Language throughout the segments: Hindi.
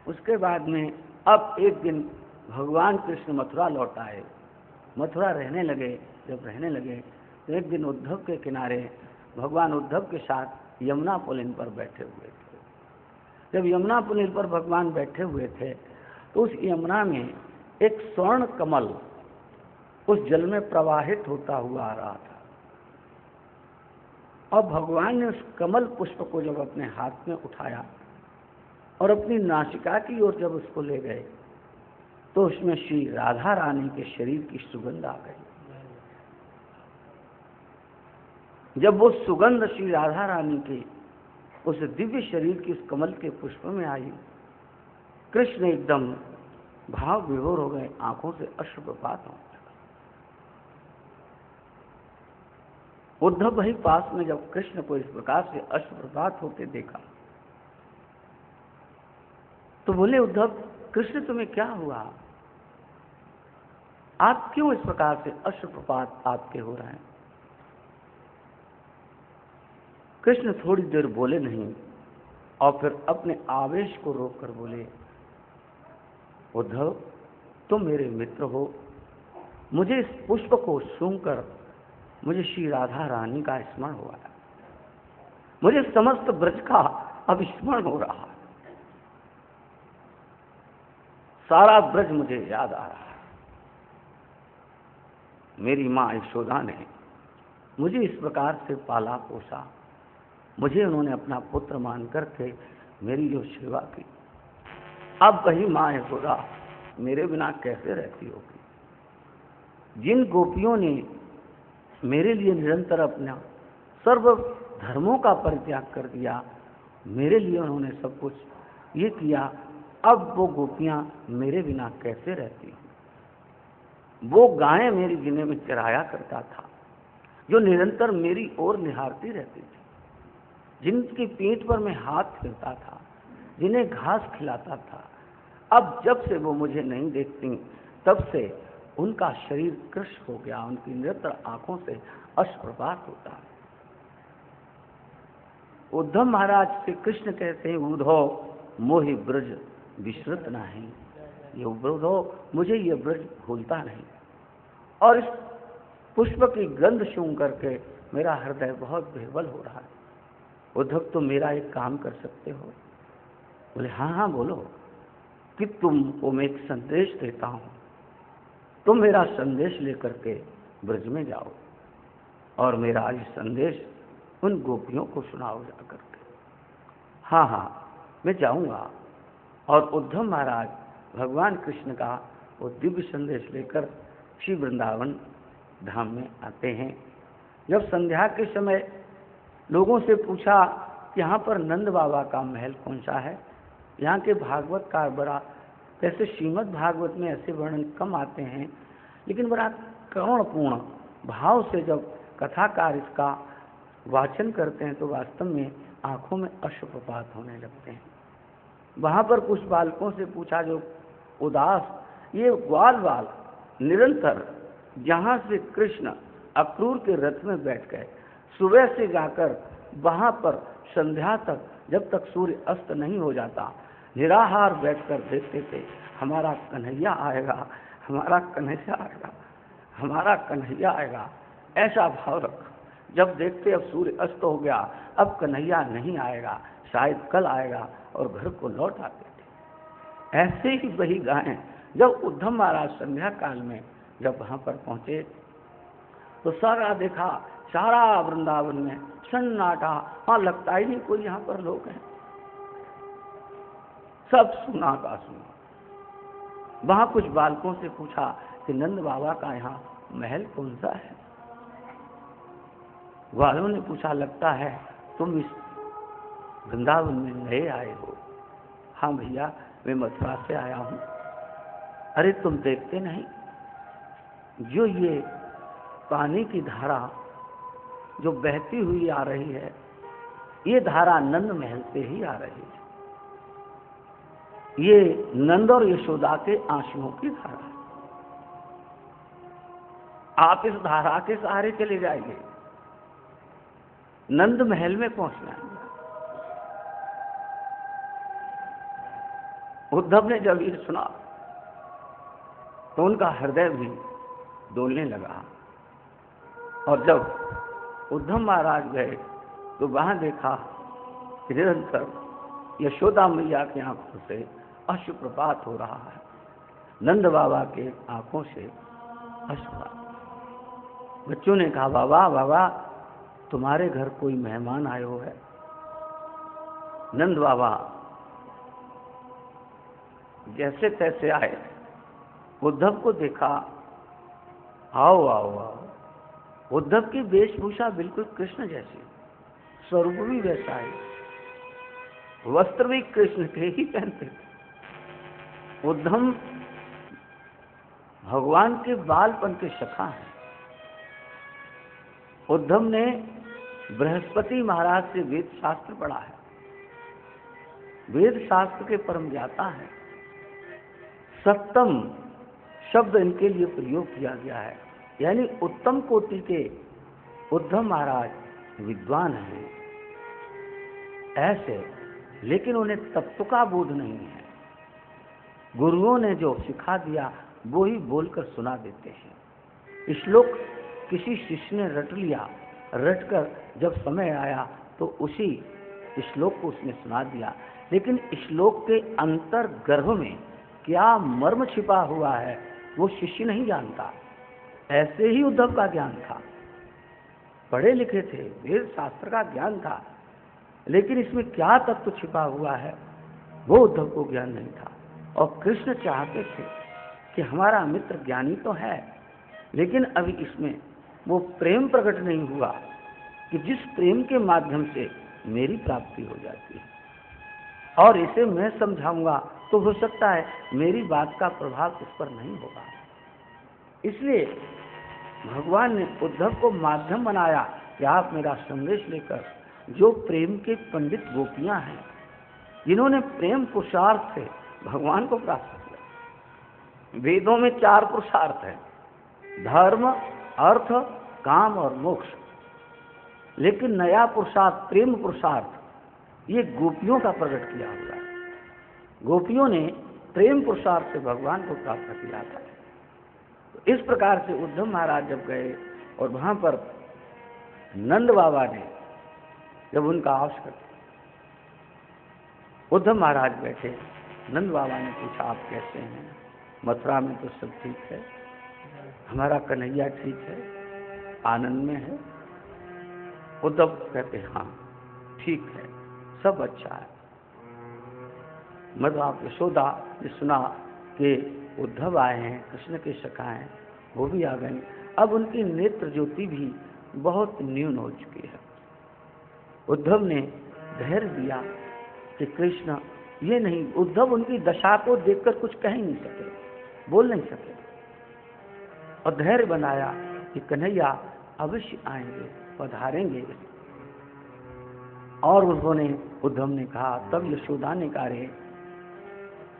उसके बाद में अब एक दिन भगवान कृष्ण मथुरा लौट आए। मथुरा रहने लगे। जब रहने लगे तो एक दिन उद्धव के किनारे भगवान उद्धव के साथ यमुना पुलिन पर बैठे हुए थे। जब यमुना पुलिन पर भगवान बैठे हुए थे तो उस यमुना में एक स्वर्ण कमल उस जल में प्रवाहित होता हुआ आ रहा था। और भगवान ने उस कमल पुष्प को जब अपने हाथ में उठाया और अपनी नासिका की ओर जब उसको ले गए तो उसमें श्री राधा रानी के शरीर की सुगंध आ गई। जब वो सुगंध श्री राधा रानी की उस दिव्य शरीर की उस कमल के पुष्प में आई, कृष्ण एकदम भाव विभोर हो गए, आंखों से अश्रुपात हो। उद्धव भाई पास में जब कृष्ण को इस प्रकार से अश्रुपात होते देखा तो बोले, उद्धव कृष्ण तुम्हें क्या हुआ? आप क्यों इस प्रकार से अश्रुपात आपके हो रहे हैं? कृष्ण थोड़ी देर बोले नहीं और फिर अपने आवेश को रोककर बोले, उद्धव तुम मेरे मित्र हो, मुझे इस पुष्प को सूंघकर मुझे श्री राधा रानी का स्मरण हुआ है, मुझे समस्त ब्रज का अब स्मरण हो रहा है, सारा ब्रज मुझे याद आ रहा है। मेरी माँ यशोदा ने मुझे इस प्रकार से पाला पोसा, मुझे उन्होंने अपना पुत्र मान करके मेरी जो सेवा की, अब वही माँ यशोदा मेरे बिना कैसे रहती होगी? जिन गोपियों ने मेरे लिए निरंतर अपना सर्व धर्मों का परित्याग कर दिया, मेरे लिए उन्होंने सब कुछ ये किया, अब वो गोपियां मेरे बिना कैसे रहती हैं? वो गायें मेरी गिने में चराया करता था, जो निरंतर मेरी ओर निहारती रहती थी, जिनकी पीठ पर मैं हाथ फेरता था, जिन्हें घास खिलाता था, अब जब से वो मुझे नहीं देखती तब से उनका शरीर कृश हो गया, उनकी निरंतर आंखों से अश्रुपात होता है। उद्धव महाराज से कृष्ण कहते हैं, उद्धव मोहि ब्रज विश्रुत नहीं, ये उद्धव मुझे ये ब्रज भूलता नहीं, और इस पुष्प की गंध सूंघ करके मेरा हृदय बहुत विह्वल हो रहा है। उद्धव तुम मेरा एक काम कर सकते हो? बोले हाँ हाँ बोलो, कि तुमको मैं एक संदेश देता हूँ, तुम मेरा संदेश लेकर के ब्रज में जाओ और मेरा ये संदेश उन गोपियों को सुनाओ जा करके। हाँ हाँ मैं जाऊंगा। और उद्धव महाराज भगवान कृष्ण का वो दिव्य संदेश लेकर श्री वृंदावन धाम में आते हैं। जब संध्या के समय लोगों से पूछा कि यहाँ पर नंद बाबा का महल कौन सा है, यहाँ के भागवत का बड़ा, वैसे श्रीमद् भागवत में ऐसे वर्णन कम आते हैं, लेकिन बड़ा करुणपूर्ण भाव से जब कथाकार इसका वाचन करते हैं तो वास्तव में आंखों में अश्रुपात होने लगते हैं। वहाँ पर कुछ बालकों से पूछा जो उदास, ये ग्वाल बाल निरंतर जहाँ से कृष्ण अक्रूर के रथ में बैठ गए, सुबह से जाकर वहाँ पर संध्या तक जब तक सूर्य अस्त नहीं हो जाता निराहार बैठकर देखते थे, हमारा कन्हैया आएगा, हमारा कन्हैया आएगा, हमारा कन्हैया आएगा, ऐसा भाव रखा। जब देखते अब सूर्य अस्त हो गया, अब कन्हैया नहीं आएगा, शायद कल आएगा, और घर को लौट आते थे। ऐसे ही वही गायें जब उद्धव महाराज संध्या काल में जब वहाँ पर पहुँचे तो सारा देखा, सारा वृंदावन में सन्नाटा, वहाँ लगता ही नहीं कोई यहाँ पर लोग हैं, सब सुना का सुना। वहाँ कुछ बालकों से पूछा कि नंद बाबा का यहाँ महल कौन सा है? ग्वालों ने पूछा, लगता है तुम इस वृंदावन में नए आए हो। हाँ भैया मैं मथुरा से आया हूँ। अरे तुम देखते नहीं जो ये पानी की धारा जो बहती हुई आ रही है, ये धारा नंद महल से ही आ रही है, ये नंद और यशोदा के आंसुओं की धारा है। आप इस धारा के सहारे चले जाएंगे, नंद महल में पहुंच जाएंगे। उद्धव ने जब ये सुना तो उनका हृदय भी डोलने लगा। और जब उद्धव महाराज गए तो वहां देखा कि निरंतर यशोदा मैया की आंखों से अश्रुप्रपात हो रहा है, नंद बाबा के आंखों से अश्रुपात। बच्चों ने कहा, बाबा बाबा तुम्हारे घर कोई मेहमान आयो है। नंद बाबा जैसे तैसे आए, उद्धव को देखा, आओ आओ आओ। उद्धव की वेशभूषा बिल्कुल कृष्ण जैसी, स्वरूप भी वैसा है, वस्त्र भी कृष्ण के ही पहनते थे। उद्धव भगवान के बालपन के सखा हैं। उद्धव ने बृहस्पति महाराज से वेद शास्त्र पढ़ा है, वेद शास्त्र के परम ज्ञाता है। सप्तम शब्द इनके लिए प्रयोग किया गया है, यानी उत्तम कोटि के उद्धव महाराज विद्वान हैं ऐसे, लेकिन उन्हें तत्व का बोध नहीं है। गुरुओं ने जो सिखा दिया वो ही बोलकर सुना देते हैं। श्लोक किसी शिष्य ने रट लिया, रटकर जब समय आया तो उसी श्लोक को उसने सुना दिया, लेकिन श्लोक के अंतर गर्भ में क्या मर्म छिपा हुआ है वो शिष्य नहीं जानता। ऐसे ही उद्धव का ज्ञान था, पढ़े लिखे थे, वेद शास्त्र का ज्ञान था, लेकिन इसमें क्या तत्व छिपा हुआ है वो उद्धव को ज्ञान नहीं था। और कृष्ण चाहते थे कि हमारा मित्र ज्ञानी तो है, लेकिन अभी इसमें वो प्रेम प्रकट नहीं हुआ कि जिस प्रेम के माध्यम से मेरी प्राप्ति हो जाती है, और इसे मैं समझाऊंगा तो हो सकता है मेरी बात का प्रभाव इस पर नहीं होगा। इसलिए भगवान ने उद्धव को माध्यम बनाया कि आप मेरा संदेश लेकर जो प्रेम के पंडित गोपियां हैं, जिन्होंने प्रेम पुरुषार्थ से भगवान को प्राप्त किया। वेदों में 4 पुरुषार्थ हैं, धर्म, अर्थ, काम और मोक्ष, लेकिन नया पुरुषार्थ प्रेम पुरुषार्थ ये गोपियों का प्रकट किया हुआ है। गोपियों ने प्रेम पुरुषार्थ से भगवान को प्राप्त किया था। तो इस प्रकार से उद्धव महाराज जब गए और वहां पर नंद बाबा ने जब उनका आवश्यक, उद्धव महाराज बैठे, नंद बाबा ने पूछा आप कैसे हैं? मथुरा में तो सब ठीक है, हमारा कन्हैया ठीक है, आनंद में है? उद्धव कहते हाँ ठीक है, सब अच्छा है। मतलब आप यशोदा ने सुना कि उद्धव आए हैं, कृष्ण के सखा हैं, वो भी आ गए। अब उनकी नेत्र ज्योति भी बहुत न्यून हो चुकी है। उद्धव ने धैर्य दिया कि कृष्ण ये नहीं, उद्धव उनकी दशा को देखकर कुछ कह ही नहीं सके, बोल नहीं सके, और धैर्य बनाया कि कन्हैया अवश्य आएंगे, पधारेंगे। और उन्होंने, उद्धव ने कहा, तब यशोदा ने कहा, रे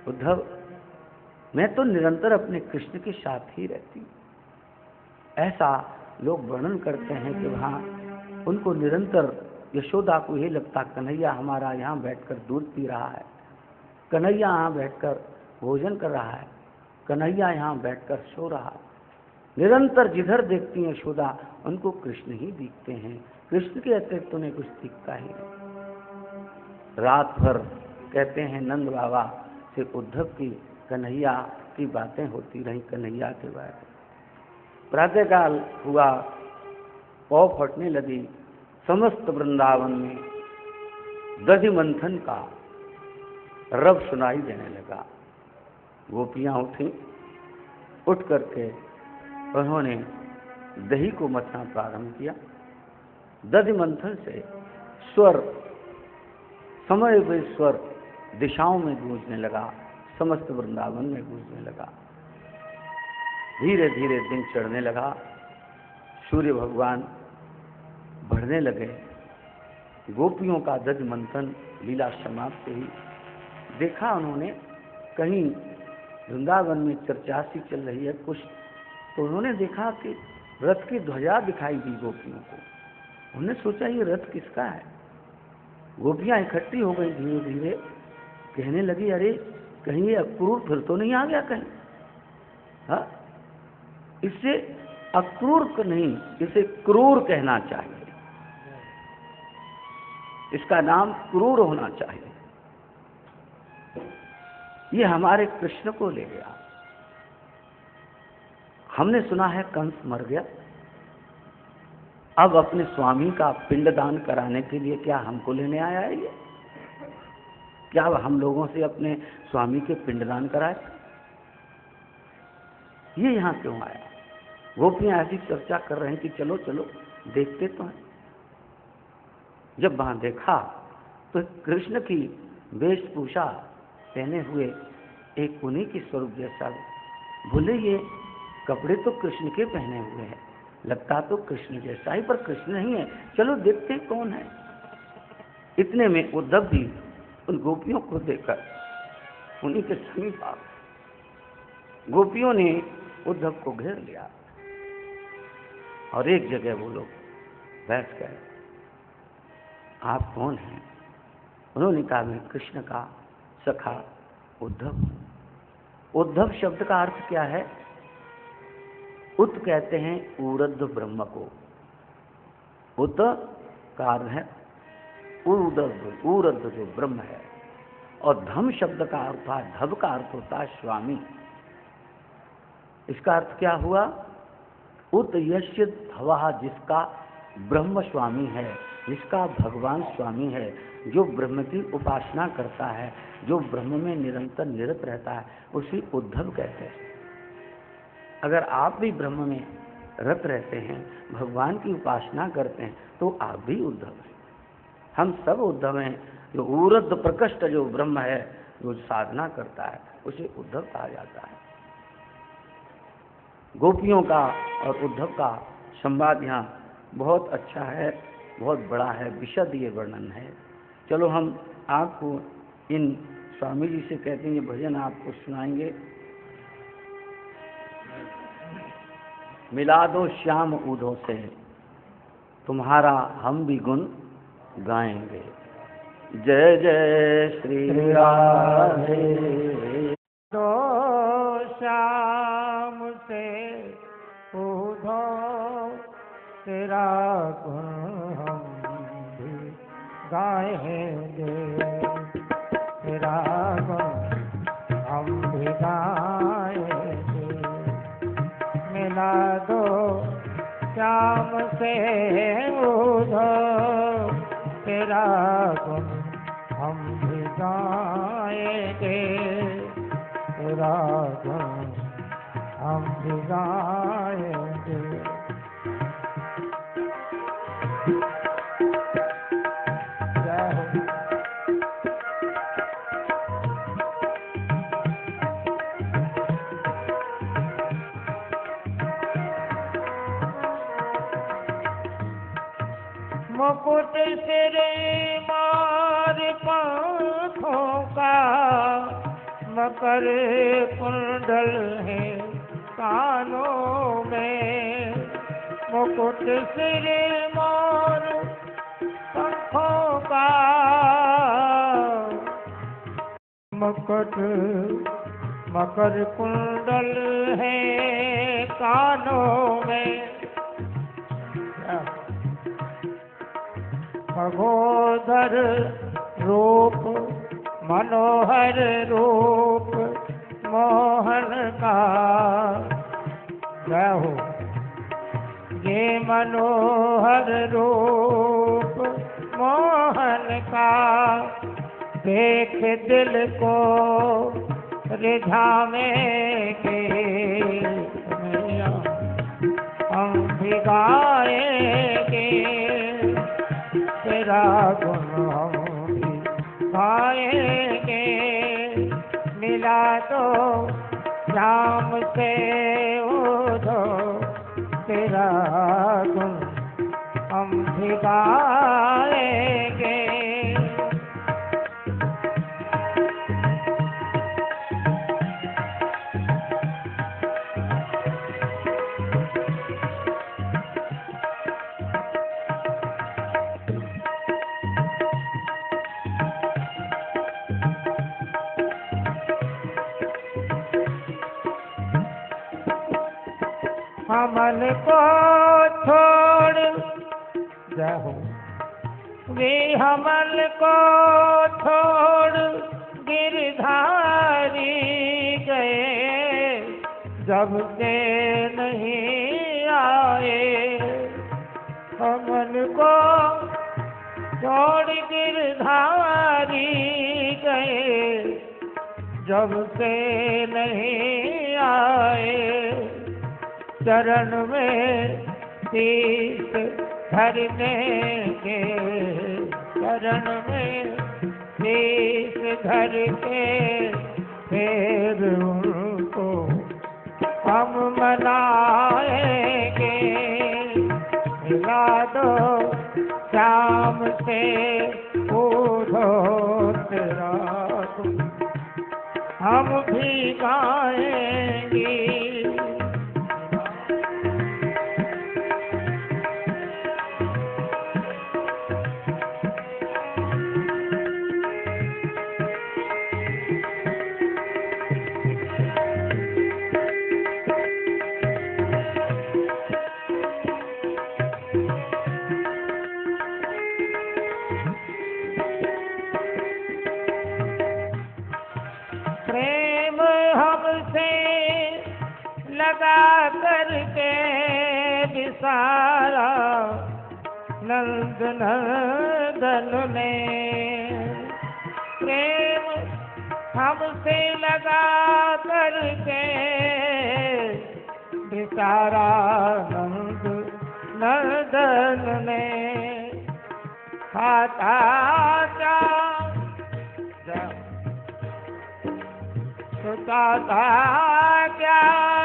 उद्धव मैं तो निरंतर अपने कृष्ण के साथ ही रहती हूँ। ऐसा लोग वर्णन करते हैं कि वहाँ उनको निरंतर यशोदा को ये लगता कन्हैया हमारा यहाँ बैठकर दूध पी रहा है, कन्हैया यहाँ बैठकर भोजन कर रहा है, कन्हैया यहाँ बैठकर सो रहा है। निरंतर जिधर देखती हैं यशोदा उनको कृष्ण ही दिखते हैं, कृष्ण के अतिरिक्त उन्हें कुछ दिखता ही नहीं। रात भर कहते हैं नंद बाबा से उद्धव की कन्हैया की बातें होती रही, कन्हैया के बारे में। प्रातःकाल हुआ, पौ फटने लगी, समस्त वृंदावन में दधि मंथन का रब सुनाई देने लगा। गोपियां उठी, उठ करके उन्होंने दही को मथना प्रारंभ किया। दधि मंथन से स्वर, समय वे स्वर दिशाओं में गूंजने लगा, समस्त वृंदावन में गूंजने लगा। धीरे धीरे दिन चढ़ने लगा, सूर्य भगवान बढ़ने लगे। गोपियों का दधि मंथन लीला समाप्त हुई। देखा उन्होंने कहीं वृंदावन में चर्चा सी चल रही है कुछ, तो उन्होंने देखा कि रथ की ध्वजा दिखाई दी गोपियों को। उन्होंने सोचा ये रथ किसका है। गोपियां इकट्ठी हो गई, धीरे धीरे कहने लगी, अरे कहीं ये अक्रूर फिर तो नहीं आ गया कहीं? हाँ, इससे अक्रूर नहीं, इसे क्रूर कहना चाहिए। इसका नाम क्रूर होना चाहिए। ये हमारे कृष्ण को ले गया। हमने सुना है कंस मर गया, अब अपने स्वामी का पिंडदान कराने के लिए क्या हमको लेने आया है ये? क्या हम लोगों से अपने स्वामी के पिंडदान कराए? ये यहां क्यों आया? गोपियां ऐसी चर्चा कर रहे हैं कि चलो चलो देखते तो हैं। जब वहां देखा तो कृष्ण की वेशभूषा पहने हुए एक उन्हीं की स्वरूप जैसा, बोले ये कपड़े तो कृष्ण के पहने हुए हैं, लगता तो कृष्ण जैसा ही, पर कृष्ण नहीं है, चलो देखते हैं कौन है। इतने में उद्धव भी उन गोपियों को देखकर उन्हीं के समीप आ गए। गोपियों ने उद्धव को घेर लिया और एक जगह वो लोग बैठ गए। आप कौन हैं? उन्होंने कहा मैं कृष्ण का सखा उद्धव। उद्धव शब्द का अर्थ क्या है? उत कहते हैं ऊर्ध्व ब्रह्म को। उत का अर्थ है ऊर्ध्व जो ब्रह्म है, और धम शब्द का अर्थ है, धव का अर्थ होता है स्वामी। इसका अर्थ क्या हुआ? उत यस्य धवः, जिसका ब्रह्म स्वामी है, जिसका भगवान स्वामी है, जो ब्रह्म की उपासना करता है, जो ब्रह्म में निरंतर निरत रहता है, उसी उद्धव कहते हैं। अगर आप भी ब्रह्म में रत रहते हैं, भगवान की उपासना करते हैं, तो आप भी उद्धव हैं। हम सब उद्धव हैं। जो ऊर्ध्व प्रकृष्ट जो ब्रह्म है, जो साधना करता है, उसे उद्धव कहा जाता है। गोपियों का और उद्धव का संवाद यहाँ बहुत अच्छा है, बहुत बड़ा है, विशद ये वर्णन है। चलो हम आपको इन स्वामी जी से कहते हैं ये भजन आपको सुनाएंगे। मिला दो श्याम उधो से, तुम्हारा हम भी गुण गाएंगे। जय जय श्री राधे। दो श्याम से उधो, तेरा गुण हम भी गाएंगे, तेरा गुण हम भी गाएंगे। मिला दो श्याम से उधो, तेरा गुण हम भी गाएंगे, तेरा गुण हम भी गाएंगे। जय हो। मुकुट सिर मार पंखों का, मकर कुंडल है कानों में। मुकुट सिर मार पंखों का, मकर कुंडल है कानों में। मगोदर रूप मनोहर रूप मोहन का, जय हो। ये मनोहर रूप मोहन का, देख दिल को रिझावेंगे, हम भी गाएंगे, तेरा गुण हम भी गाएंगे। मिला दो श्याम से उधो, तेरा गुण हम भी गाएंगे। कमल को छोड़ जाओ, वे हमल को छोड़ गिरधारी गए, जब से नहीं आए। हमल को छोड़ गिरधारी गए, जब से नहीं आए। चरण में शीश धरने के, चरण में शीश धर के फिर उनको हम मनाएंगे। मिला दो श्याम से उधो तेरा गुण, हम भी गाएंगे। प्रेम हमसे लगा करके विसारा नंद नंदन ने। प्रेम हमसे लगा करके विसारा नंद नंदन ने। खाता दादा क्या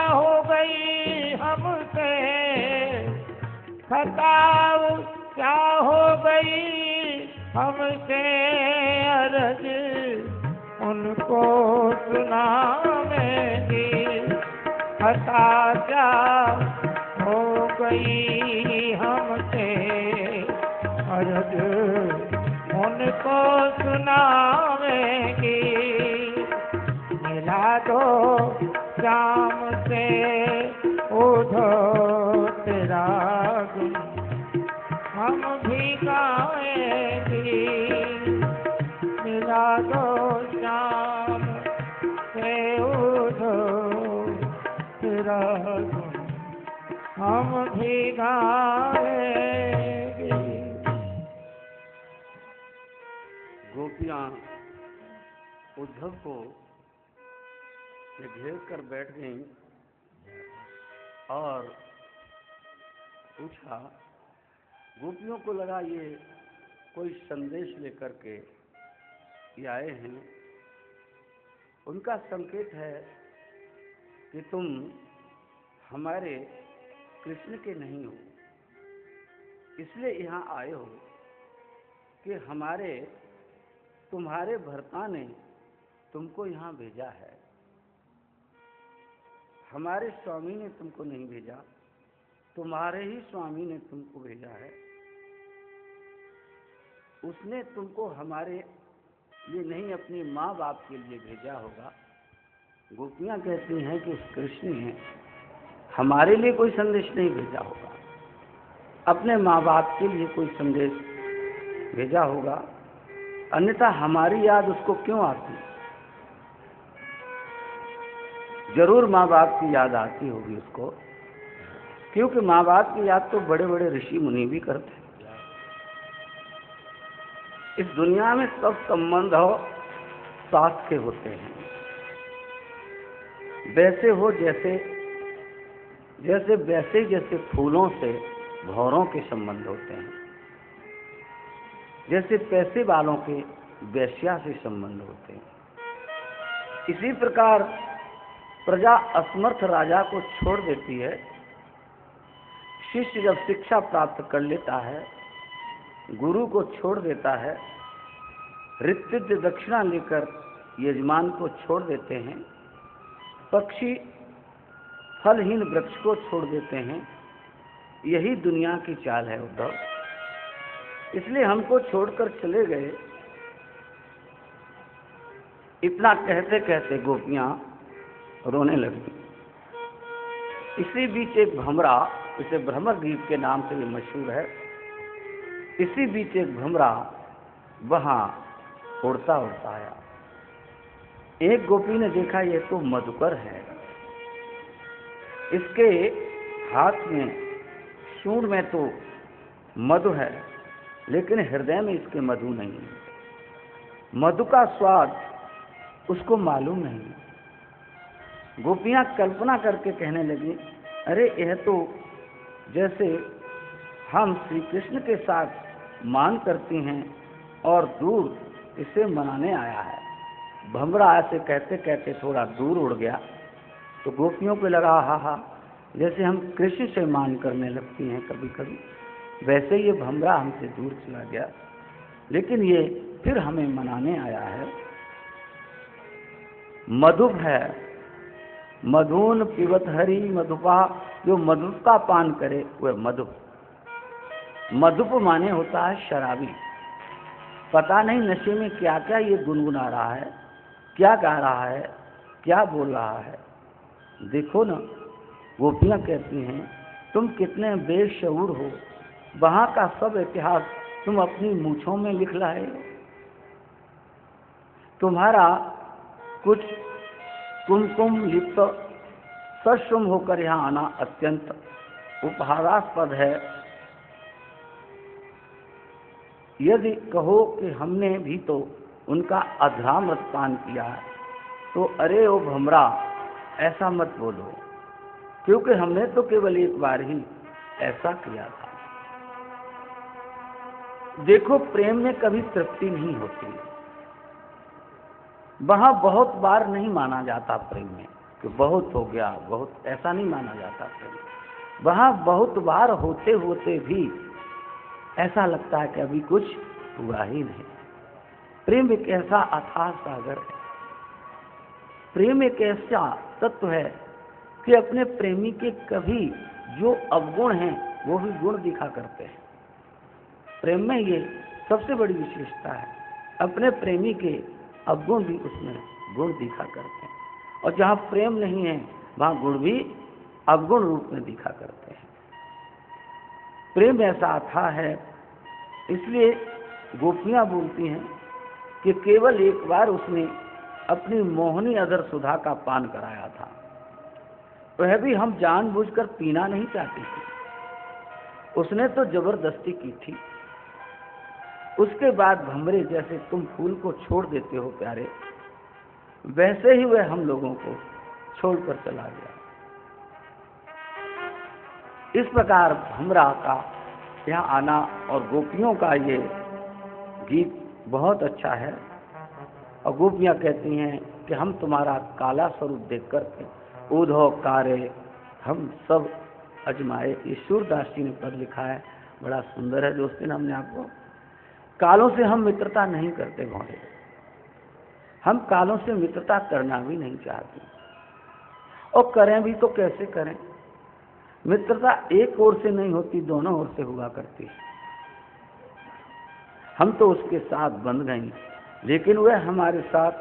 हो गई हमसे, खताब क्या हो गई हमसे, अरज उनको सुनावेंगे। खता क्या हो गई हमसे, अरज उनको सुनावेंगे। मिला दो श्याम से उधो तेरा गुण, हम भी गाएंगे। मिला दो श्याम से उधो तेरा गुण, हम भी गाएंगे। गोपियाँ उद्धव को घेर कर बैठ गईं और पूछा। गोपियों को लगा ये कोई संदेश लेकर के ये आए हैं, उनका संकेत है कि तुम हमारे कृष्ण के नहीं हो, इसलिए यहाँ आए हो कि तुम्हारे भर्ता ने तुमको यहाँ भेजा है। हमारे स्वामी ने तुमको नहीं भेजा, तुम्हारे ही स्वामी ने तुमको भेजा है। उसने तुमको हमारे लिए नहीं, अपने माँ बाप के लिए भेजा होगा। गोपियाँ कहती हैं कि उस कृष्ण ने हमारे लिए कोई संदेश नहीं भेजा होगा, अपने माँ बाप के लिए कोई संदेश भेजा होगा, अन्यथा हमारी याद उसको क्यों आती? जरूर माँ बाप की याद आती होगी उसको, क्योंकि माँ बाप की याद तो बड़े बड़े ऋषि मुनि भी करते हैं। इस दुनिया में सब संबंध हो साथ के होते हैं, वैसे हो जैसे फूलों से भौरों के संबंध होते हैं, जैसे पैसे वालों के वेश्या से संबंध होते हैं। इसी प्रकार प्रजा असमर्थ राजा को छोड़ देती है। शिष्य जब शिक्षा प्राप्त कर लेता है, गुरु को छोड़ देता है, ऋत्विज दक्षिणा लेकर यजमान को छोड़ देते हैं, पक्षी फलहीन वृक्ष को छोड़ देते हैं। यही दुनिया की चाल है उद्धव, इसलिए हमको छोड़कर चले गए। इतना कहते कहते गोपियाँ रोने लगी। इसी बीच एक भंवरा, इसे भ्रमर गीत के नाम से भी मशहूर है, इसी बीच एक भंवरा वहां उड़ता उड़ता आया। एक गोपी ने देखा ये तो मधुकर है, इसके हाथ में सूंड में तो मधु है, लेकिन हृदय में इसके मधु नहीं है, मधु का स्वाद उसको मालूम नहीं। गोपियां कल्पना करके कहने लगी, अरे यह तो जैसे हम श्री कृष्ण के साथ मान करती हैं और दूर इसे मनाने आया है। भंवरा ऐसे कहते कहते थोड़ा दूर उड़ गया तो गोपियों को लगा हा हा, जैसे हम कृष्ण से मान करने लगती हैं कभी कभी, वैसे ये भंवरा हमसे दूर चला गया, लेकिन ये फिर हमें मनाने आया है। मधुप है, मधुन पिबत हरि मधुपा, जो मधु का पान करे वह मधुप। मधुप माने होता है शराबी, पता नहीं नशे में क्या क्या ये गुनगुना रहा है, क्या गा रहा है, क्या बोल रहा है। देखो ना, गोपियां कहती हैं तुम कितने बेशऊर हो, वहां का सब इतिहास तुम अपनी मूंछों में लिख लाए हो। तुम्हारा कुछ कुमकुम लिप्त सशुम होकर यहाँ आना अत्यंत उपहारास्पद है। यदि कहो कि हमने भी तो उनका अधरामृत पान किया है, तो अरे ओ भंवरा, ऐसा मत बोलो, क्योंकि हमने तो केवल एक बार ही ऐसा किया था। देखो, प्रेम में कभी तृप्ति नहीं होती, वहां बहुत बार नहीं माना जाता प्रेम में कि बहुत हो गया, बहुत, ऐसा नहीं माना जाता प्रेम। वहां बहुत बार होते होते भी ऐसा लगता है कि अभी कुछ हुआ ही नहीं। प्रेम एक ऐसा अथाह सागर है, प्रेम एक ऐसा तत्व है कि अपने प्रेमी के कभी जो अवगुण हैं वो भी गुण दिखा करते हैं। प्रेम में ये सबसे बड़ी विशेषता है, अपने प्रेमी के अवगुण भी उसमें गुण दिखा करते हैं, और जहाँ प्रेम नहीं है वहाँ गुण भी अवगुण रूप में दिखा करते हैं। प्रेम ऐसा अथाह है, इसलिए गोपियां बोलती हैं कि केवल एक बार उसने अपनी मोहनी अधर सुधा का पान कराया था, वह भी हम जानबूझकर पीना नहीं चाहती थी, उसने तो जबरदस्ती की थी। उसके बाद भंवरे जैसे तुम फूल को छोड़ देते हो प्यारे, वैसे ही वह हम लोगों को छोड़कर चला गया। इस प्रकार भंवरा का यहाँ आना और गोपियों का ये गीत बहुत अच्छा है। और गोपियाँ कहती हैं कि हम तुम्हारा काला स्वरूप देख करके उधो कारे हम सब अजमाए। ये सूरदास जी ने पद लिखा है, बड़ा सुंदर है। दोस्तों, हमने आपको, कालों से हम मित्रता नहीं करते भौरे, हम कालों से मित्रता करना भी नहीं चाहते, और करें भी तो कैसे करें। मित्रता एक ओर से नहीं होती, दोनों ओर से हुआ करती है। हम तो उसके साथ बंध गए, लेकिन वह हमारे साथ